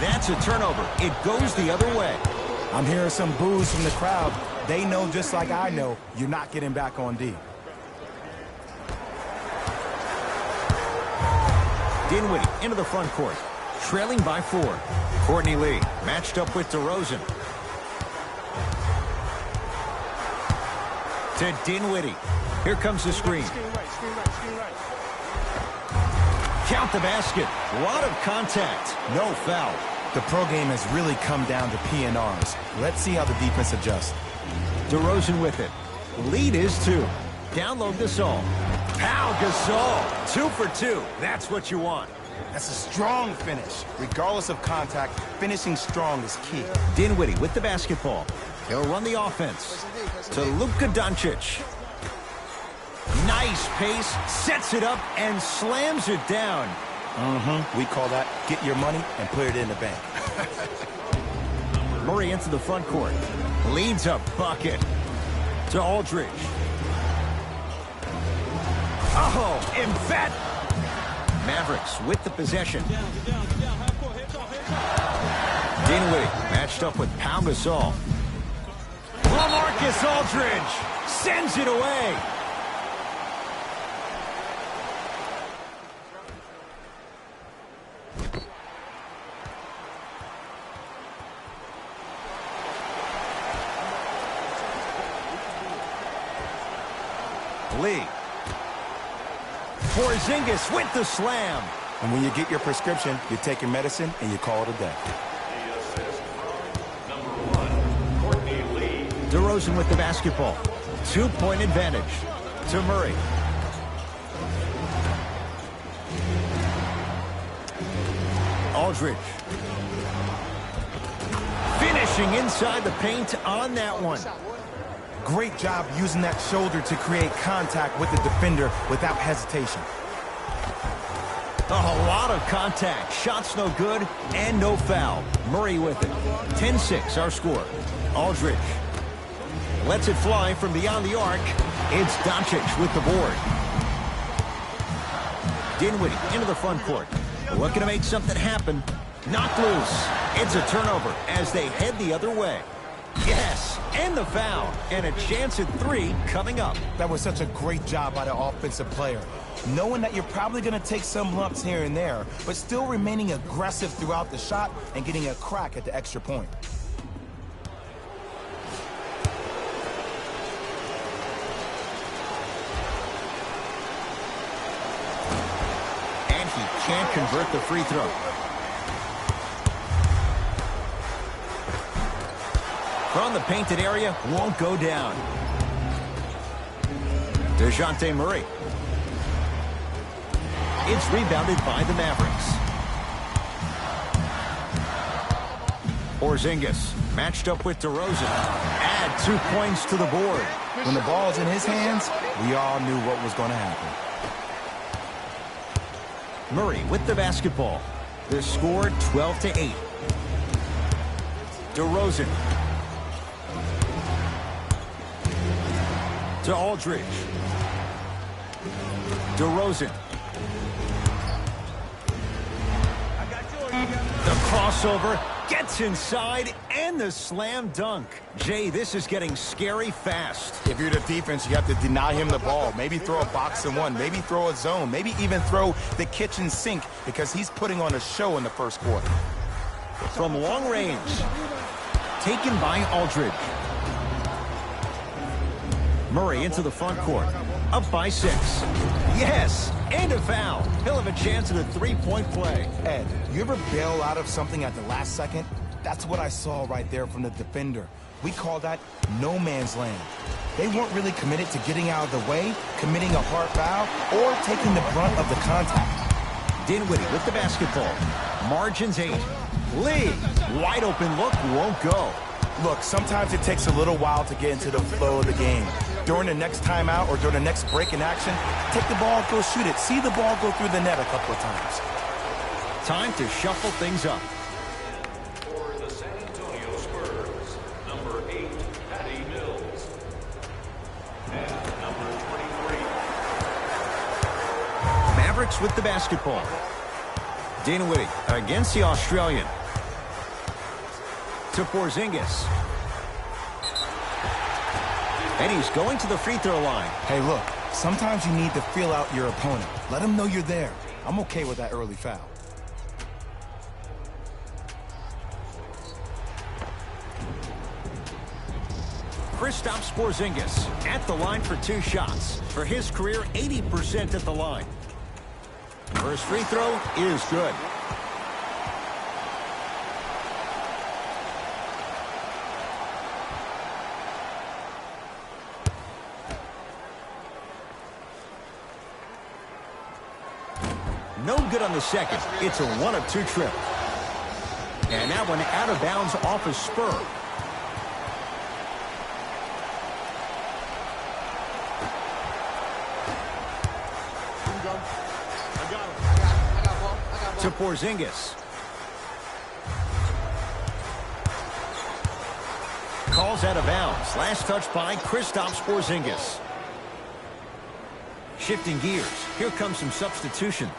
That's a turnover. It goes the other way. I'm hearing some boos from the crowd. They know just like I know you're not getting back on D. Dinwiddie into the front court. Trailing by 4. Courtney Lee matched up with DeRozan. To Dinwiddie. Here comes the screen. Count the basket. A lot of contact. No foul. The pro game has really come down to P&Rs. Let's see how the defense adjusts. DeRozan with it. Lead is 2. Download Gasol. Pau Gasol. 2 for 2. That's what you want. That's a strong finish. Regardless of contact, finishing strong is key. Dinwiddie with the basketball. He'll run the offense. To Luka Doncic. Nice pace. Sets it up and slams it down. We call that get your money and put it in the bank. Murray into the front court. Leads a bucket. To Aldridge. Oh, emphatic. Mavericks with the possession. Dinwiddie matched up with Pau Gasol. LaMarcus Aldridge sends it away. Lee. Porzingis with the slam. And when you get your prescription, you take your medicine and you call it a day. DeRozan with the basketball. 2-point advantage to Murray. Aldridge. Finishing inside the paint on that one. Great job using that shoulder to create contact with the defender without hesitation. A lot of contact. Shots no good and no foul. Murray with it. 10-6 our score. Aldridge lets it fly from beyond the arc. It's Doncic with the board. Dinwiddie into the front court. Looking to make something happen. Knocked loose. It's a turnover as they head the other way. Yes, and the foul. And a chance at 3 coming up. That was such a great job by the offensive player. Knowing that you're probably going to take some lumps here and there, but still remaining aggressive throughout the shot and getting a crack at the extra point. And he can't convert the free throw. From the painted area, won't go down. DeJounte Murray. It's rebounded by the Mavericks. Porzingis matched up with DeRozan. Add 2 points to the board. When the ball's in his hands, we all knew what was going to happen. Murray with the basketball. The score 12-8. DeRozan. To Aldridge. DeRozan. The crossover gets inside and the slam dunk. Jay, this is getting scary fast. If you're the defense, you have to deny him the ball. Maybe throw a box and one. Maybe throw a zone. Maybe even throw the kitchen sink because he's putting on a show in the first quarter. From long range. Taken by Aldridge. Murray into the front court. Up by 6. Yes, and a foul. He'll have a chance at a 3-point play. Ed, you ever bail out of something at the last second? That's what I saw right there from the defender. We call that no man's land. They weren't really committed to getting out of the way, committing a hard foul, or taking the brunt of the contact. Dinwiddie with the basketball. Margins 8. Lee, wide open look, won't go. Look, sometimes it takes a little while to get into the flow of the game. During the next timeout or during the next break in action, take the ball, go shoot it. See the ball go through the net a couple of times. Time to shuffle things up. For the San Antonio Spurs, number 8, Patty Mills. And number 23. Mavericks with the basketball. Dinwiddie against the Australian. to Porzingis. And he's going to the free throw line. Hey, look, sometimes you need to feel out your opponent. Let him know you're there. I'm okay with that early foul. Kristaps Porzingis at the line for 2 shots. For his career, 80% at the line. First free throw is good. No good on the second. It's a 1 of 2 trip. And that one out of bounds off his spur. To Porzingis. Calls out of bounds. Last touch by Kristaps Porzingis. Shifting gears. Here come some substitutions.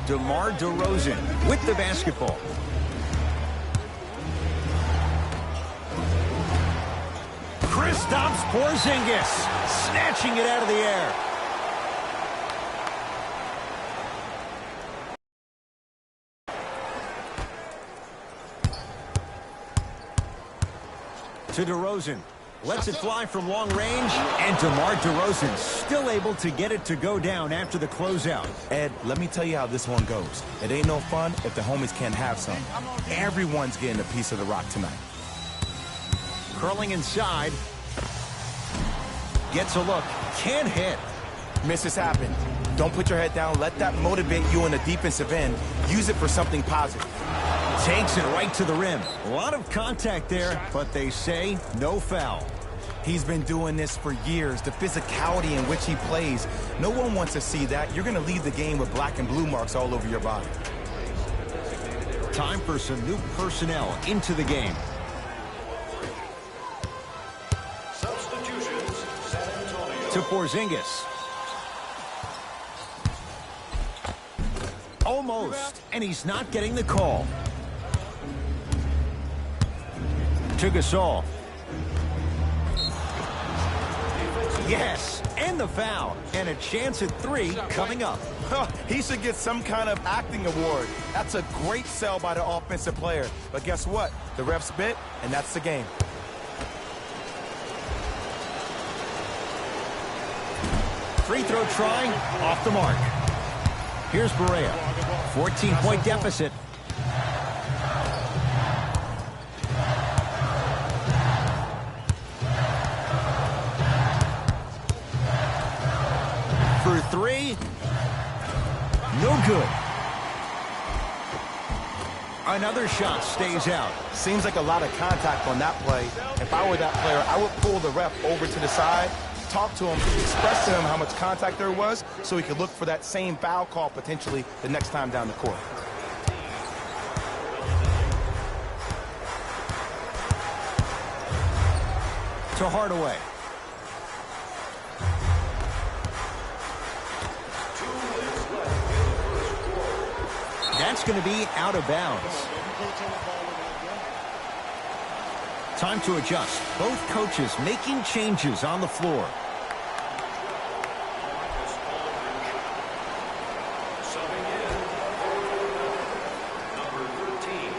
DeMar DeRozan with the basketball. Kristaps Porzingis snatching it out of the air. To DeRozan. Lets it fly from long range, and DeMar DeRozan still able to get it to go down after the closeout. Ed, let me tell you how this one goes. It ain't no fun if the homies can't have some. Everyone's getting a piece of the rock tonight. Curling inside. Gets a look. Can't hit. Misses happen. Don't put your head down. Let that motivate you in the defensive end. Use it for something positive. Takes it right to the rim. A lot of contact there, but they say no foul. He's been doing this for years. The physicality in which he plays, no one wants to see that. You're going to leave the game with black and blue marks all over your body. Time for some new personnel into the game. Substitutions, San Antonio. To Porzingis. Almost, and he's not getting the call. To Gasol. Yes, and the foul. And a chance at 3 coming up. He should get some kind of acting award. That's a great sell by the offensive player. But guess what? The refs bit, and that's the game. Free throw try, off the mark. Here's Barea. 14-point deficit. For 3. No good. Another shot stays out. Seems like a lot of contact on that play. If I were that player, I would pull the ref over to the side, talk to him, express to him how much contact there was so he could look for that same foul call potentially the next time down the court. To Hardaway. That's going to be out of bounds. Time to adjust. Both coaches making changes on the floor. Subbing in, number 13.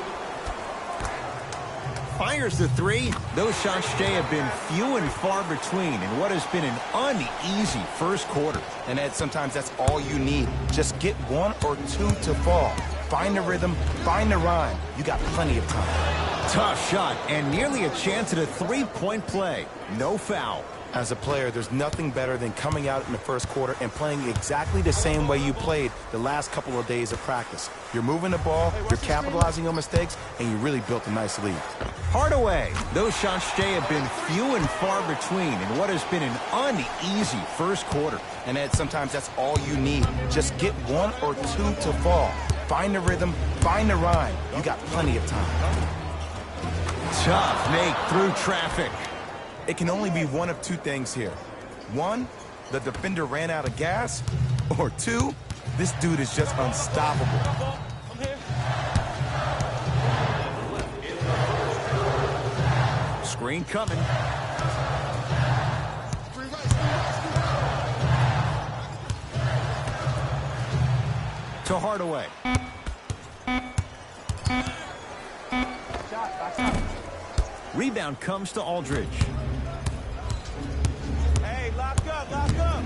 Fires the 3. Those shots today have been few and far between in what has been an uneasy first quarter. And Ed, sometimes that's all you need. Just get 1 or 2 to fall. Find the rhythm, find the rhyme. You got plenty of time. Tough shot and nearly a chance at a 3-point play. No foul. As a player, there's nothing better than coming out in the first quarter and playing exactly the same way you played the last couple of days of practice. You're moving the ball, you're capitalizing on mistakes, and you really built a nice lead. Hardaway. Those shots today have been few and far between in what has been an uneasy first quarter. And Ed, sometimes that's all you need. Just get 1 or 2 to fall. Find the rhythm, find the rhyme. You got plenty of time. Tough make through traffic. It can only be one of 2 things here. One, the defender ran out of gas, or two, this dude is just unstoppable. Screen coming. To Hardaway. Rebound comes to Aldridge. Hey, lock up, lock up.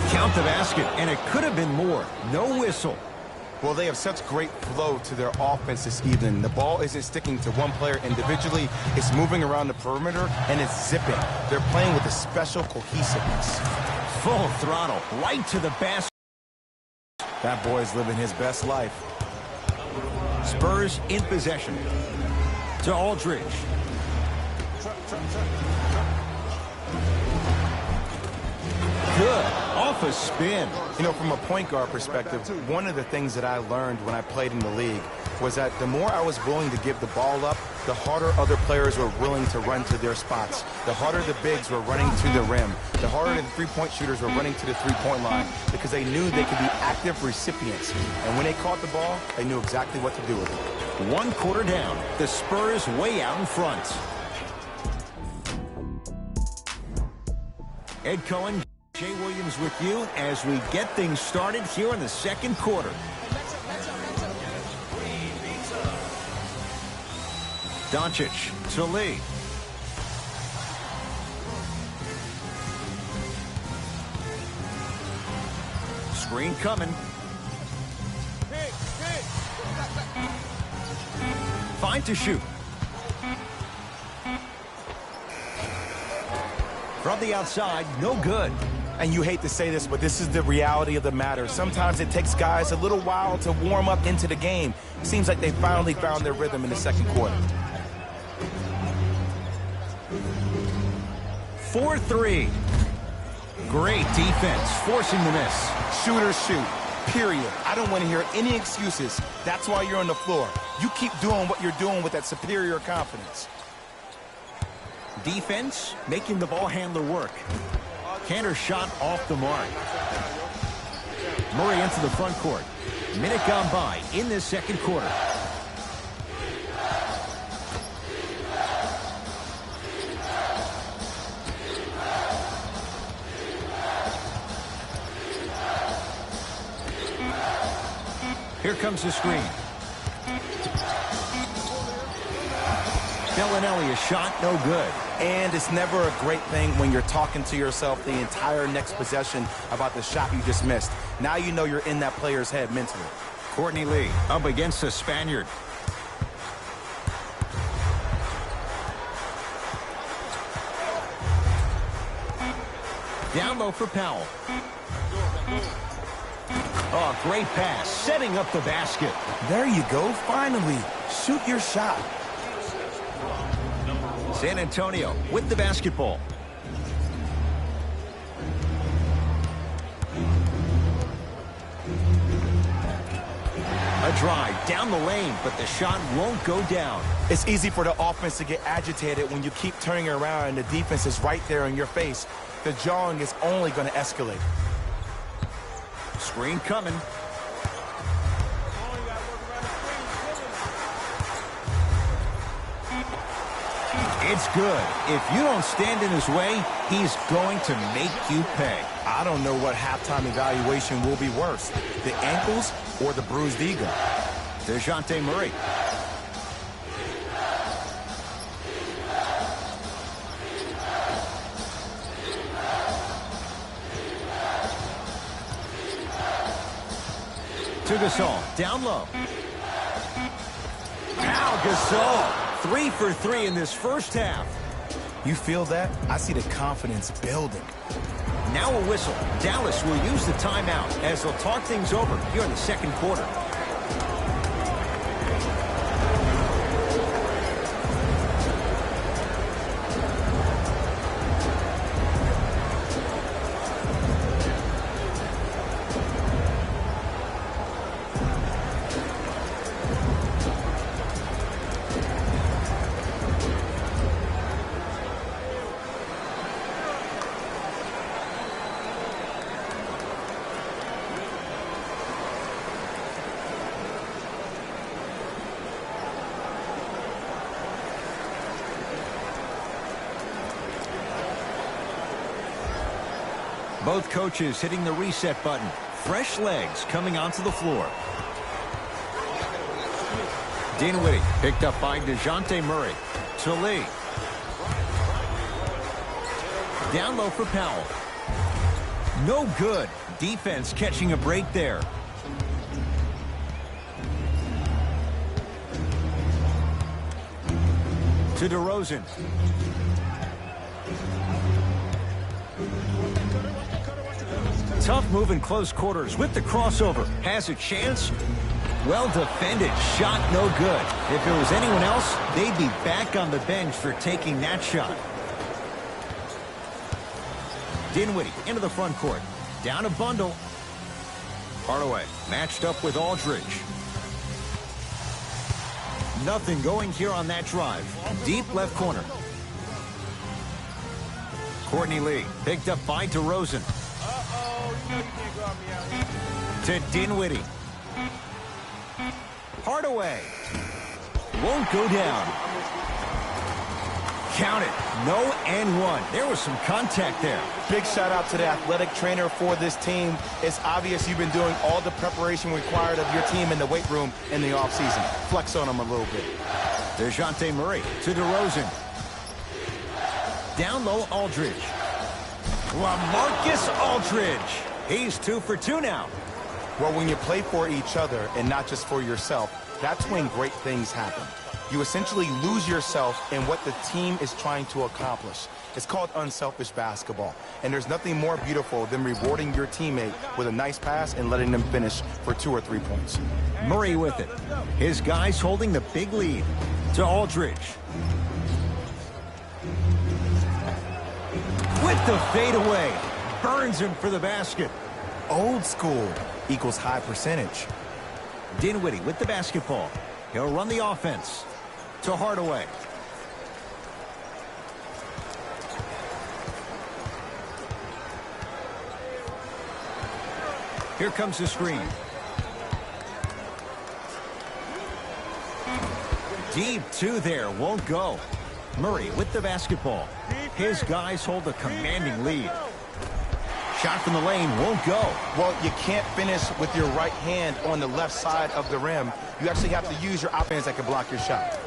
Count the basket, and it could have been more. No whistle. Well, they have such great flow to their offense this evening. The ball isn't sticking to one player individually. It's moving around the perimeter, and it's zipping. They're playing with a special cohesiveness. Full throttle, right to the basket. That boy's living his best life. Spurs in possession. To Aldridge. Good. Off a spin. You know, from a point guard perspective, one of the things that I learned when I played in the league was that the more I was willing to give the ball up, the harder other players were willing to run to their spots. The harder the bigs were running to the rim. The harder the three-point shooters were running to the three-point line because they knew they could be active recipients. And when they caught the ball, they knew exactly what to do with it. 1 quarter down. The Spurs way out in front. Ed Cohen, Jay Williams with you as we get things started here in the second quarter. Doncic to Lee. Screen coming. Fine to shoot. From the outside, no good. And you hate to say this, but this is the reality of the matter. Sometimes it takes guys a little while to warm up into the game. Seems like they finally found their rhythm in the second quarter. 4-3. Great defense, forcing the miss. Shooters shoot, period. I don't want to hear any excuses. That's why you're on the floor. You keep doing what you're doing with that superior confidence. Defense, making the ball handler work. Cantor shot off the mark. Murray into the front court. Minute gone by in this second quarter. Here comes the screen. Bellinelli, a shot, no good. And it's never a great thing when you're talking to yourself the entire next possession about the shot you just missed. Now you know you're in that player's head mentally. Courtney Lee up against the Spaniard. Down low for Powell. Oh, great pass, setting up the basket. There you go, finally. Shoot your shot. San Antonio with the basketball. A drive down the lane, but the shot won't go down. It's easy for the offense to get agitated when you keep turning around and the defense is right there in your face. The jawing is only going to escalate. Screen coming. It's good. If you don't stand in his way, he's going to make you pay. I don't know what halftime evaluation will be worse, the ankles or the bruised ego. DeJounte Murray. To Gasol, down low. Pau Gasol. 3 for 3 in this first half. You feel that? I see the confidence building. Now a whistle. Dallas will use the timeout as they'll talk things over here in the second quarter. Both coaches hitting the reset button. Fresh legs coming onto the floor. Dinwiddie picked up by DeJounte Murray. To Lee. Down low for Powell. No good. Defense catching a break there. To DeRozan. Tough move in close quarters with the crossover. Has a chance. Well defended. Shot no good. If it was anyone else, they'd be back on the bench for taking that shot. Dinwiddie into the front court. Down a bundle. Hardaway matched up with Aldridge. Nothing going here on that drive. Deep left corner. Courtney Lee picked up by DeRozan. To Dinwiddie. Hardaway. Won't go down. Count it. No and one. There was some contact there. Big shout out to the athletic trainer for this team. It's obvious you've been doing all the preparation required of your team in the weight room in the offseason. Flex on them a little bit. DeJounte Murray to DeRozan. Down low, Aldridge. LaMarcus Aldridge. He's 2 for 2 now. Well, when you play for each other and not just for yourself, that's when great things happen. You essentially lose yourself in what the team is trying to accomplish. It's called unselfish basketball. And there's nothing more beautiful than rewarding your teammate with a nice pass and letting them finish for 2 or 3 points. Murray with it. His guys holding the big lead. To Aldridge. With the fadeaway. Burns him for the basket. Old school equals high percentage. Dinwiddie with the basketball. He'll run the offense. To Hardaway. Here comes the screen. Deep 2 there. Won't go. Murray with the basketball. His guys hold a commanding lead. Shot from the lane won't go. Well, you can't finish with your right hand on the left side of the rim. You actually have to use your offense that can block your shot.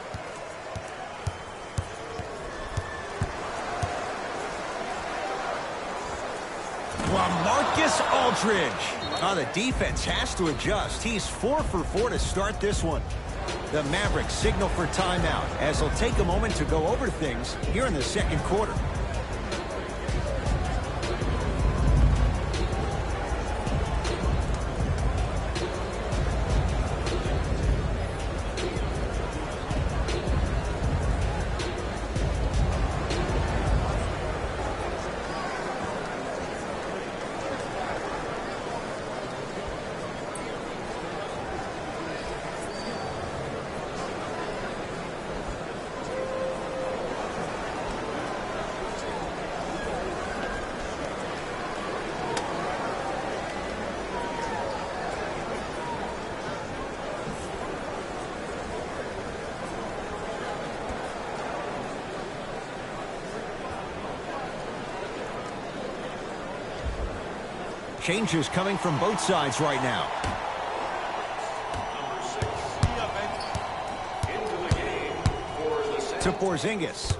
LaMarcus Aldridge. Oh, the defense has to adjust. He's 4 for 4 to start this one. The Mavericks signal for timeout as they'll take a moment to go over things here in the second quarter. Changes coming from both sides right now. To Porzingis.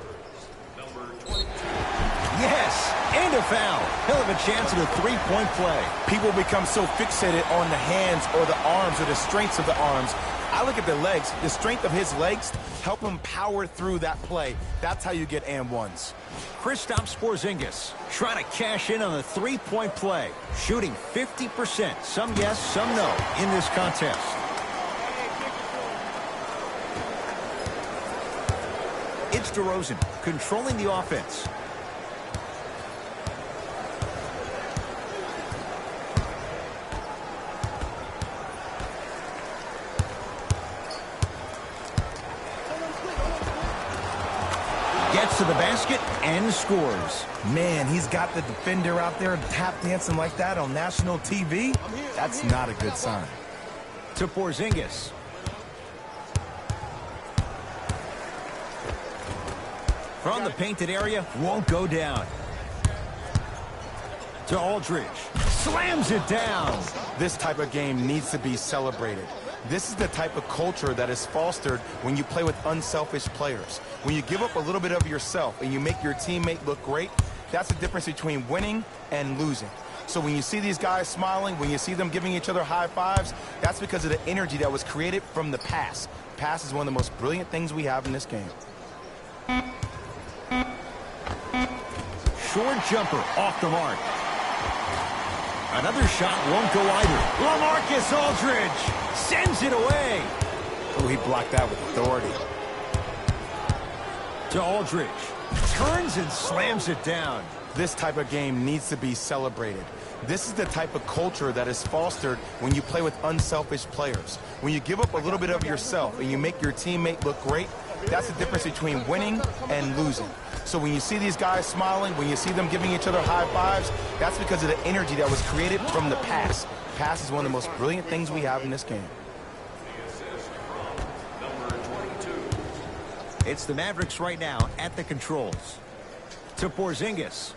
Yes, and a foul. He'll have a chance at a three-point play. People become so fixated on the hands or the arms or the strengths of the arms. I look at the legs. The strength of his legs help him power through that play. That's how you get and ones. Kristaps Porzingis trying to cash in on the three-point play. Shooting 50%. Some yes, some no in this contest. It's DeRozan controlling the offense. Gets to the basket and scores. Man, he's got the defender out there tap dancing like that on national TV. That's not a good sign. To Porzingis. From the painted area, won't go down. To Aldridge. Slams it down. This type of game needs to be celebrated. This is the type of culture that is fostered when you play with unselfish players. When you give up a little bit of yourself and you make your teammate look great, that's the difference between winning and losing. So when you see these guys smiling, when you see them giving each other high fives, that's because of the energy that was created from the pass. Pass is one of the most brilliant things we have in this game. Short jumper off the mark. Another shot won't go either. LaMarcus Aldridge sends it away. Oh, he blocked that with authority. To Aldridge. Turns and slams it down. This type of game needs to be celebrated. This is the type of culture that is fostered when you play with unselfish players. When you give up a little bit of yourself and you make your teammate look great, that's the difference between winning and losing. So when you see these guys smiling, when you see them giving each other high fives, that's because of the energy that was created from the pass. Pass is one of the most brilliant things we have in this game. It's the Mavericks right now at the controls. To Porzingis.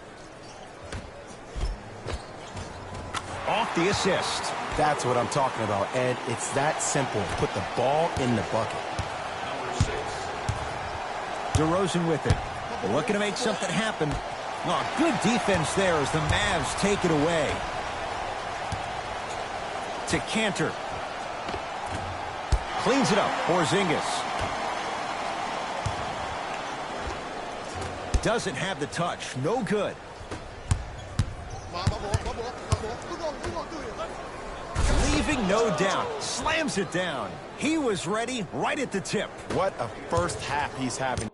Off the assist. That's what I'm talking about, Ed. It's that simple. Put the ball in the bucket. DeRozan with it. Looking to make something happen. Oh, good defense there as the Mavs take it away. To Cantor. Cleans it up. Porzingis. Doesn't have the touch. No good. Leaving no doubt. Slams it down. He was ready right at the tip. What a first half he's having.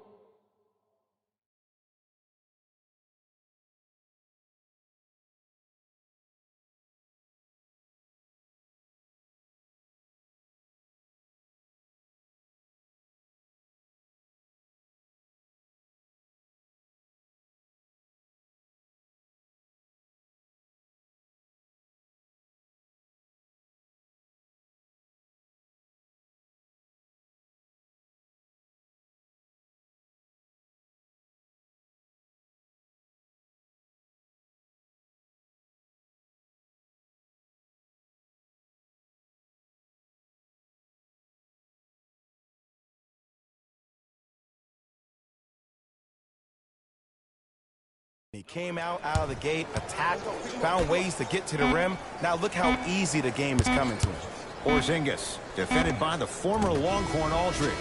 He came out of the gate, attacked, found ways to get to the rim. Now look how easy the game is coming to him. Porzingis, defended by the former Longhorn Aldridge.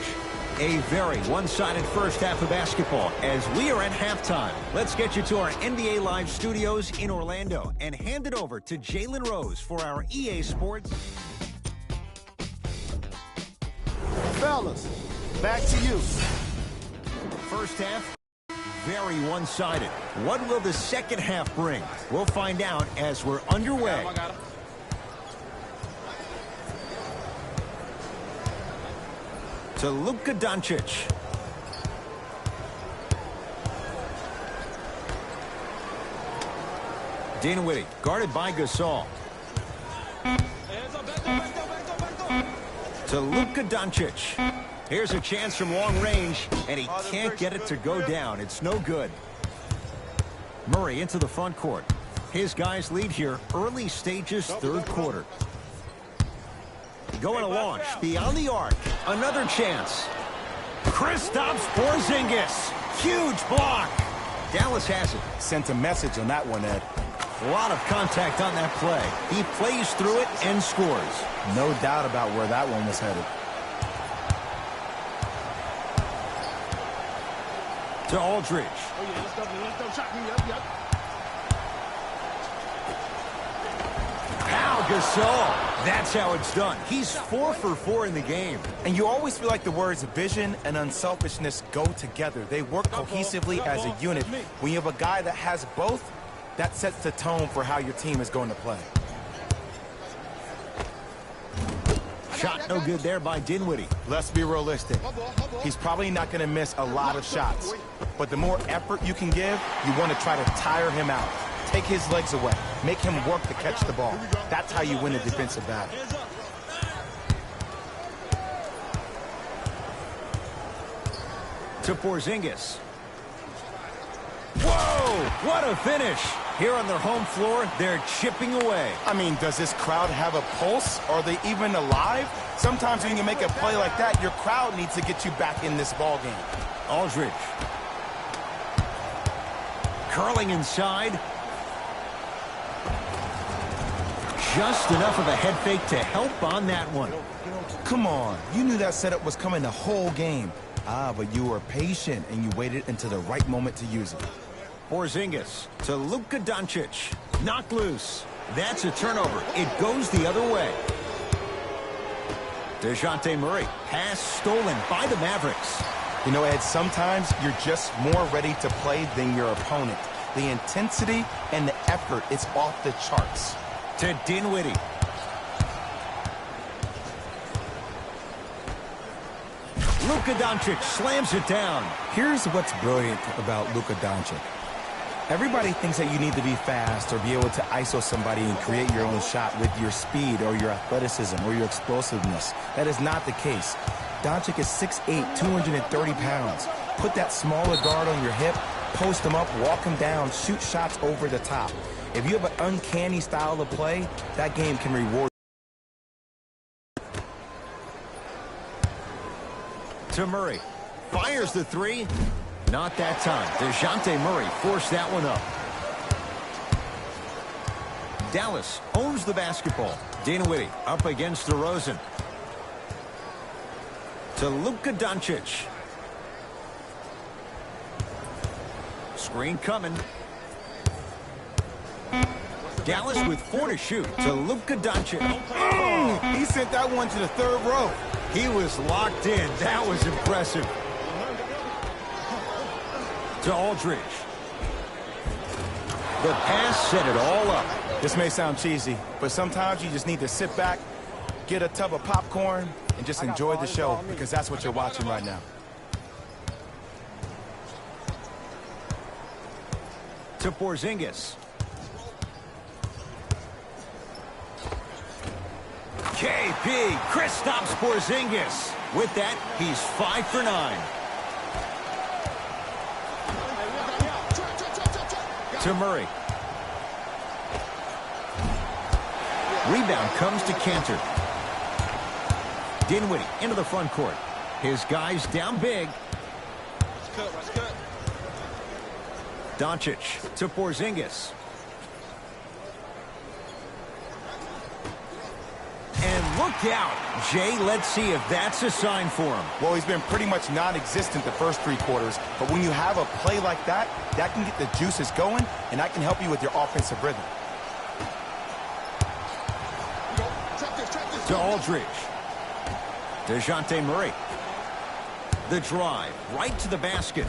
A very one-sided first half of basketball as we are at halftime. Let's get you to our NBA Live studios in Orlando and hand it over to Jalen Rose for our EA Sports. Fellas, back to you. First half, very one-sided. What will the second half bring? We'll find out as we're underway. To Luka Doncic. Dinwiddie, guarded by Gasol. To Luka Doncic. Here's a chance from long range, and he can't get it to go down. It's no good. Murray into the front court. His guys lead here, early stages, third quarter. Going to launch beyond the arc. Another chance. Kristaps Porzingis. Huge block. Dallas has it. Sent a message on that one, Ed. A lot of contact on that play. He plays through it and scores. No doubt about where that one was headed. To Aldridge. Now Gasol. That's how it's done. He's 4 for 4 in the game. And you always feel like the words vision and unselfishness go together. They work cohesively as a unit. When you have a guy that has both, that sets the tone for how your team is going to play. Shot no good there by Dinwiddie. Let's be realistic. He's probably not going to miss a lot of shots. But the more effort you can give, you want to try to tire him out. Take his legs away. Make him work to catch the ball. That's how you win a defensive battle. To Porzingis. Whoa, what a finish. Here on their home floor, they're chipping away. I mean, does this crowd have a pulse? Are they even alive? Sometimes when you make a play like that, your crowd needs to get you back in this ball game. Aldridge. Curling inside. Just enough of a head fake to help on that one. Come on, you knew that setup was coming the whole game. But you were patient and you waited until the right moment to use it. Porzingis to Luka Doncic. Knocked loose. That's a turnover. It goes the other way. DeJounte Murray. Pass stolen by the Mavericks. You know, Ed, sometimes you're just more ready to play than your opponent. The intensity and the effort is off the charts. To Dinwiddie. Luka Doncic slams it down. Here's what's brilliant about Luka Doncic. Everybody thinks that you need to be fast or be able to ISO somebody and create your own shot with your speed or your athleticism or your explosiveness. That is not the case. Doncic is 6'8", 230 pounds. Put that smaller guard on your hip, post him up, walk him down, shoot shots over the top. If you have an uncanny style of play, that game can reward you. To Murray. Fires the three. Not that time. DeJounte Murray forced that one up. Dallas owns the basketball. Dinwiddie up against DeRozan. To Luka Doncic. Screen coming. Dallas with 4 to shoot. To Luka Doncic. He sent that one to the third row. He was locked in. That was impressive. To Aldridge. The pass set it all up. This may sound cheesy, but sometimes you just need to sit back, get a tub of popcorn, and just enjoy the show, because that's what you're watching right now. To Porzingis. KP, Kristaps Porzingis. With that, he's 5 for 9. To Murray. Rebound comes to Cantor. Dinwiddie into the front court. His guys down big. Doncic to Porzingis. And look out. Jay, let's see if that's a sign for him. Well, he's been pretty much non-existent the first 3 quarters, but when you have a play like that, that can get the juices going, and that can help you with your offensive rhythm. To Aldridge. DeJounte Murray. The drive right to the basket.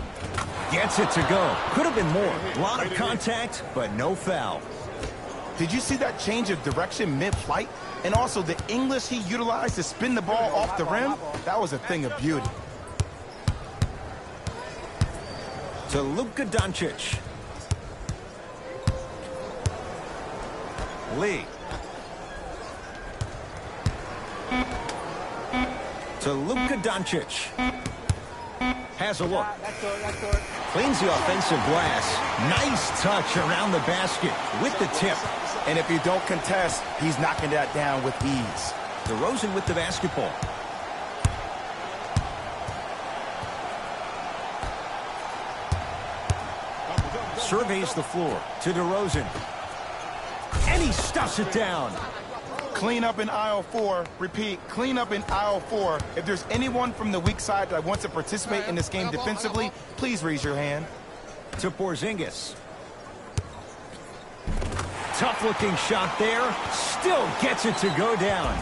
Gets it to go. Could have been more. A lot of contact, but no foul. Did you see that change of direction mid-flight? And also the English he utilized to spin the ball off the rim? That was a thing of beauty. To Luka Doncic. Lee. To Luka Doncic. Has a look. Cleans the offensive glass. Nice touch around the basket with the tip. And if you don't contest, he's knocking that down with ease. DeRozan with the basketball. Surveys the floor to DeRozan. And he stuffs it down. Clean up in aisle 4. Repeat, clean up in aisle 4. If there's anyone from the weak side that wants to participate in this game defensively, please raise your hand. To Porzingis. Tough-looking shot there. Still gets it to go down.